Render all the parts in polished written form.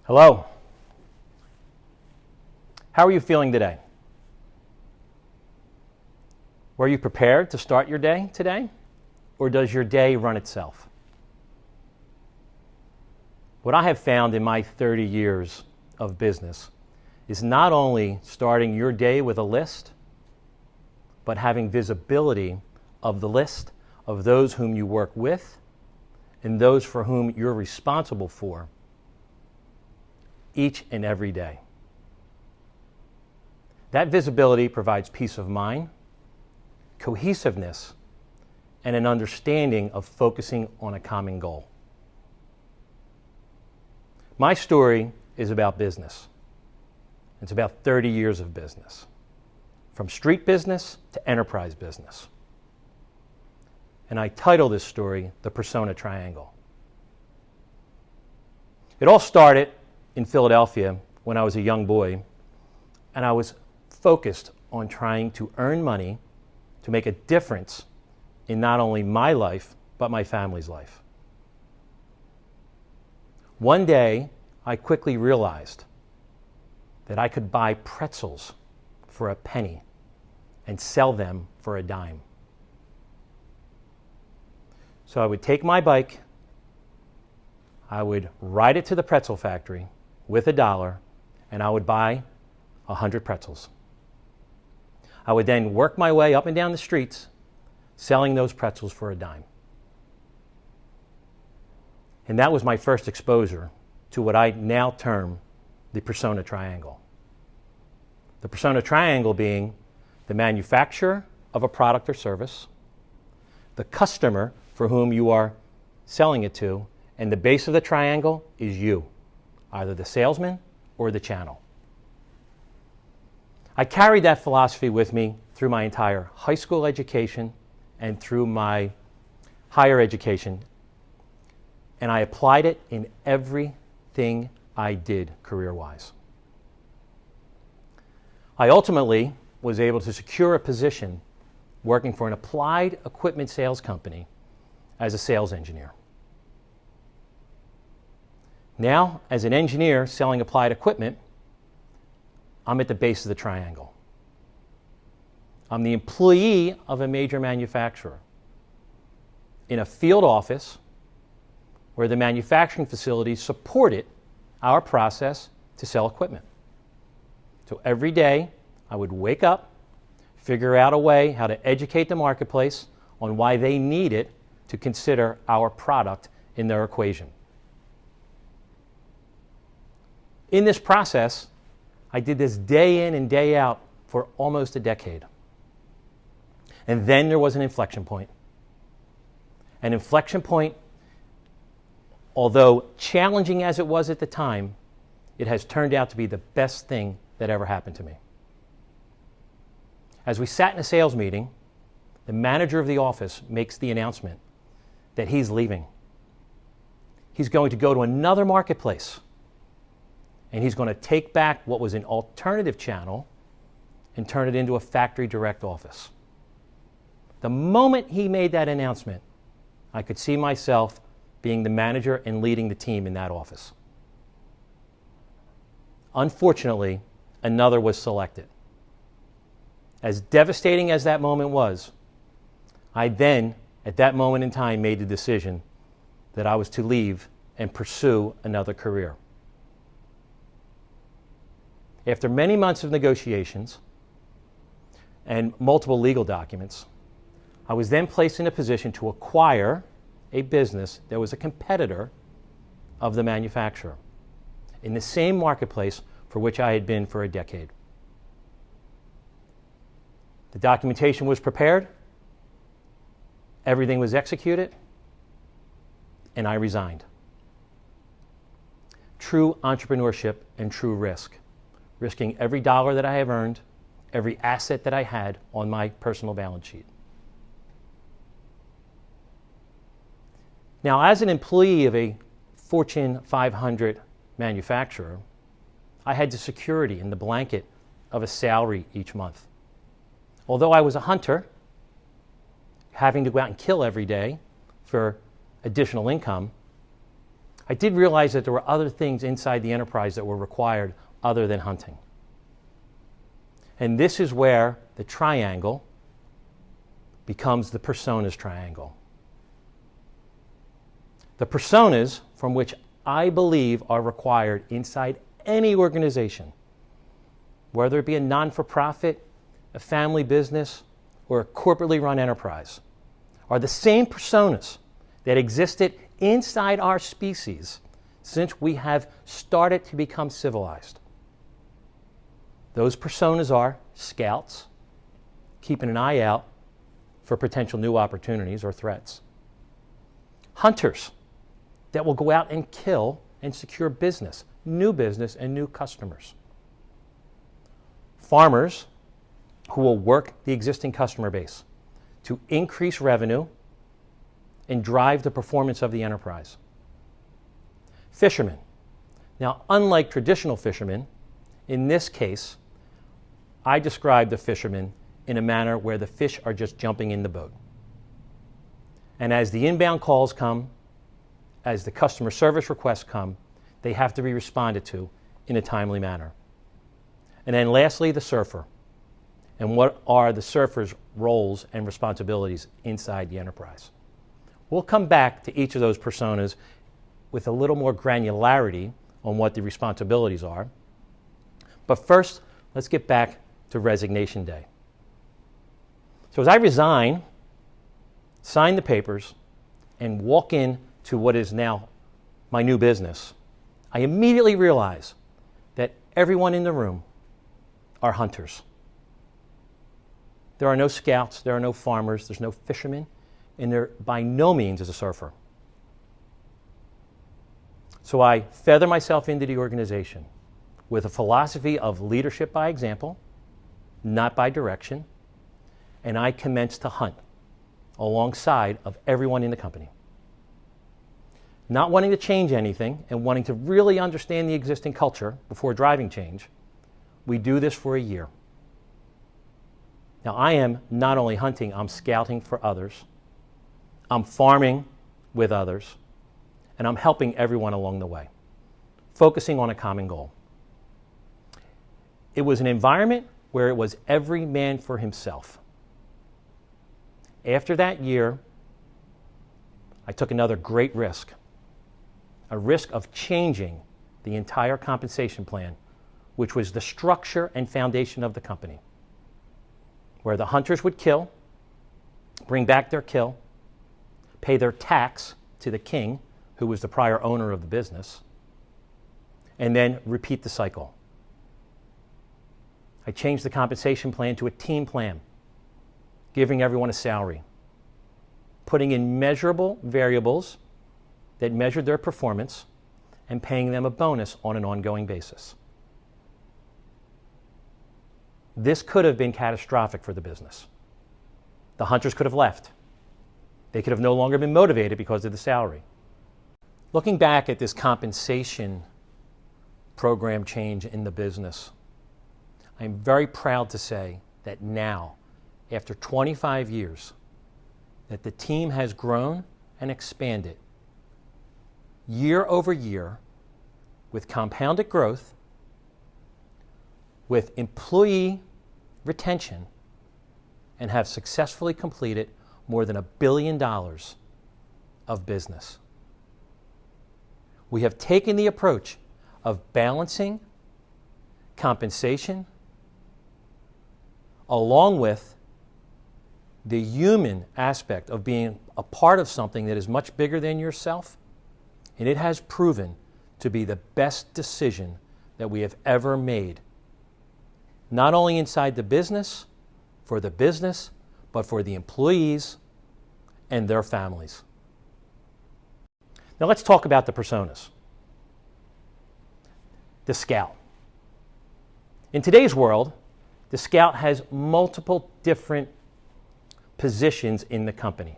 Hello. How are you feeling today? Were you prepared to start your day today? Or does your day run itself? What I have found in my 30 years of business is not only starting your day with a list, but having visibility of the list of those whom you work with and those for whom you're responsible for each and every day. That visibility provides peace of mind, cohesiveness, and an understanding of focusing on a common goal. My story is about business. It's about 30 years of business, from street business to enterprise business. And I title this story The Persona Triangle. It all started in Philadelphia when I was a young boy, and I was focused on trying to earn money to make a difference in not only my life, but my family's life. One day, I quickly realized that I could buy pretzels for a penny and sell them for a dime. So I would take my bike, I would ride it to the pretzel factory with $1, and I would buy 100 pretzels. I would then work my way up and down the streets selling those pretzels for a dime. And that was my first exposure to what I now term the persona triangle. The persona triangle being the manufacturer of a product or service, the customer for whom you are selling it to, and the base of the triangle is you, either the salesman or the channel. I carried that philosophy with me through my entire high school education and through my higher education, and I applied it in everything I did career-wise. I ultimately was able to secure a position working for an applied equipment sales company as a sales engineer. Now, as an engineer selling applied equipment, I'm at the base of the triangle. I'm the employee of a major manufacturer in a field office where the manufacturing facilities supported our process to sell equipment. So every day, I would wake up, figure out a way how to educate the marketplace on why they needed to consider our product in their equation. In this process, I did this day in and day out for almost a decade. And then there was an inflection point. An inflection point, although challenging as it was at the time, it has turned out to be the best thing that ever happened to me. As we sat in a sales meeting, the manager of the office makes the announcement that he's leaving. He's going to go to another marketplace, and he's going to take back what was an alternative channel and turn it into a factory direct office. The moment he made that announcement, I could see myself being the manager and leading the team in that office. Unfortunately, another was selected. As devastating as that moment was, I then, at that moment in time, made the decision that I was to leave and pursue another career. After many months of negotiations and multiple legal documents, I was then placed in a position to acquire a business that was a competitor of the manufacturer in the same marketplace for which I had been for a decade. The documentation was prepared, everything was executed, and I resigned. True entrepreneurship and true risk. Risking every dollar that I have earned, every asset that I had on my personal balance sheet. Now, as an employee of a Fortune 500 manufacturer, I had the security and the blanket of a salary each month. Although I was a hunter, having to go out and kill every day for additional income, I did realize that there were other things inside the enterprise that were required other than hunting. And this is where the triangle becomes the personas triangle. The personas from which I believe are required inside any organization, whether it be a non-for-profit, a family business, or a corporately run enterprise, are the same personas that existed inside our species since we have started to become civilized. Those personas are scouts, keeping an eye out for potential new opportunities or threats. Hunters that will go out and kill and secure business, and new customers. Farmers who will work the existing customer base to increase revenue and drive the performance of the enterprise. Fishermen. Now, unlike traditional fishermen, in this case, I describe the fishermen in a manner where the fish are just jumping in the boat. And as the inbound calls come, as the customer service requests come, they have to be responded to in a timely manner. And then lastly, the surfer. And what are the surfer's roles and responsibilities inside the enterprise? We'll come back to each of those personas with a little more granularity on what the responsibilities are. But first, let's get back to resignation day. So as I resign, sign the papers, and walk in to what is now my new business, I immediately realize that everyone in the room are hunters. There are no scouts, there are no farmers, there's no fishermen, and there by no means is a surfer. So I feather myself into the organization with a philosophy of leadership by example, not by direction, and I commence to hunt alongside of everyone in the company. Not wanting to change anything and wanting to really understand the existing culture before driving change, we do this for a year. Now, I am not only hunting, I'm scouting for others, I'm farming with others, and I'm helping everyone along the way, focusing on a common goal. It was an environment where it was every man for himself. After that year, I took another great risk, a risk of changing the entire compensation plan, which was the structure and foundation of the company, where the hunters would kill, bring back their kill, pay their tax to the king, who was the prior owner of the business, and then repeat the cycle. I changed the compensation plan to a team plan, giving everyone a salary, putting in measurable variables that measured their performance, and paying them a bonus on an ongoing basis. This could have been catastrophic for the business. The hunters could have left. They could have no longer been motivated because of the salary. Looking back at this compensation program change in the business, I'm very proud to say that now, after 25 years, that the team has grown and expanded year over year with compounded growth, with employee retention, and have successfully completed more than $1 billion of business. We have taken the approach of balancing compensation along with the human aspect of being a part of something that is much bigger than yourself, and it has proven to be the best decision that we have ever made, not only inside the business, but for the employees and their families. Now let's talk about the personas. The scout. In today's world, the scout has multiple different positions in the company.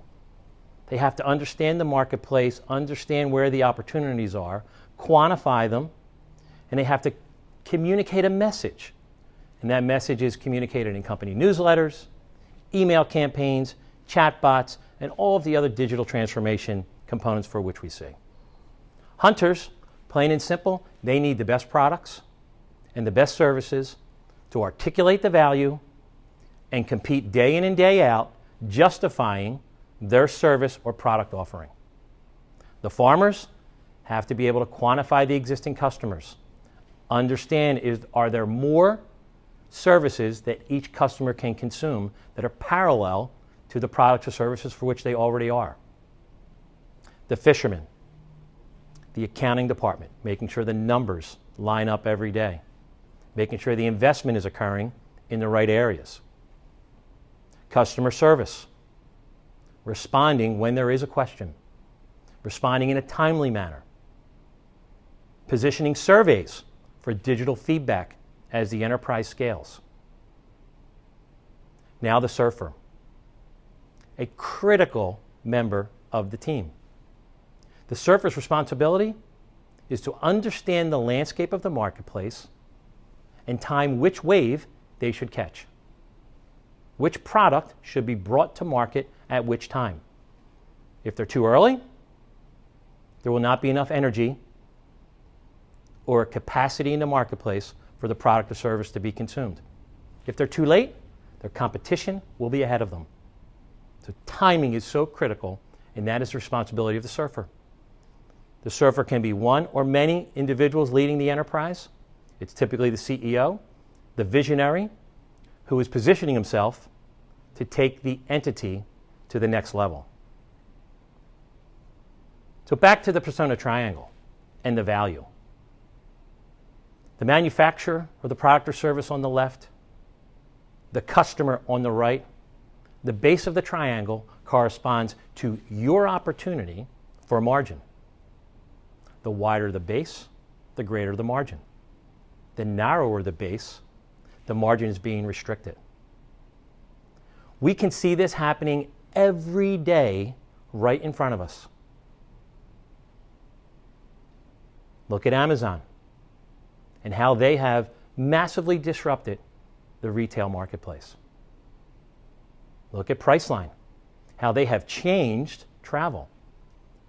They have to understand the marketplace, understand where the opportunities are, quantify them, and they have to communicate a message. And that message is communicated in company newsletters, email campaigns, chatbots, and all of the other digital transformation components for which we see. Hunters, plain and simple, they need the best products and the best services to articulate the value and compete day in and day out, justifying their service or product offering. The farmers have to be able to quantify the existing customers, understand are there more services that each customer can consume that are parallel to the products or services for which they already are. The fishermen, the accounting department, making sure the numbers line up every day, making sure the investment is occurring in the right areas. Customer service, responding when there is a question, responding in a timely manner, positioning surveys for digital feedback as the enterprise scales. Now the surfer, a critical member of the team. The surfer's responsibility is to understand the landscape of the marketplace and time which wave they should catch. Which product should be brought to market at which time. If they're too early, there will not be enough energy or capacity in the marketplace for the product or service to be consumed. If they're too late, their competition will be ahead of them. So timing is so critical, and that is the responsibility of the surfer. The surfer can be one or many individuals leading the enterprise. It's typically the CEO, the visionary, who is positioning himself to take the entity to the next level. So back to the persona triangle and the value. The manufacturer or the product or service on the left, the customer on the right, the base of the triangle corresponds to your opportunity for a margin. The wider the base, the greater the margin. The narrower the base, the margin is being restricted. We can see this happening every day right in front of us. Look at Amazon and how they have massively disrupted the retail marketplace. Look at Priceline, how they have changed travel,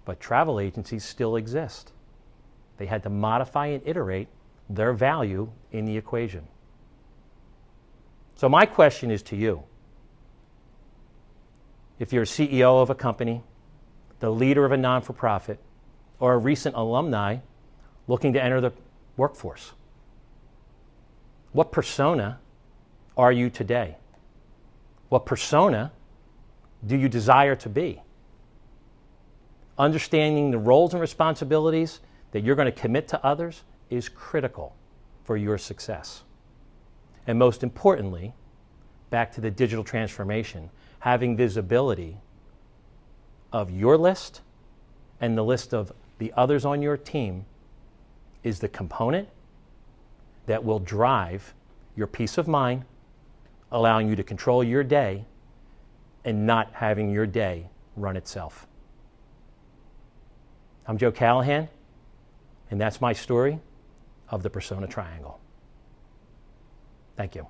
but travel agencies still exist. They had to modify and iterate their value in the equation. So my question is to you. If you're a CEO of a company, the leader of a non-for-profit, or a recent alumni looking to enter the workforce, what persona are you today? What persona do you desire to be? Understanding the roles and responsibilities that you're going to commit to others is critical for your success. And most importantly, back to the digital transformation, having visibility of your list and the list of the others on your team is the component that will drive your peace of mind, allowing you to control your day and not having your day run itself. I'm Joe Callahan, and that's my story of the persona triangle. Thank you.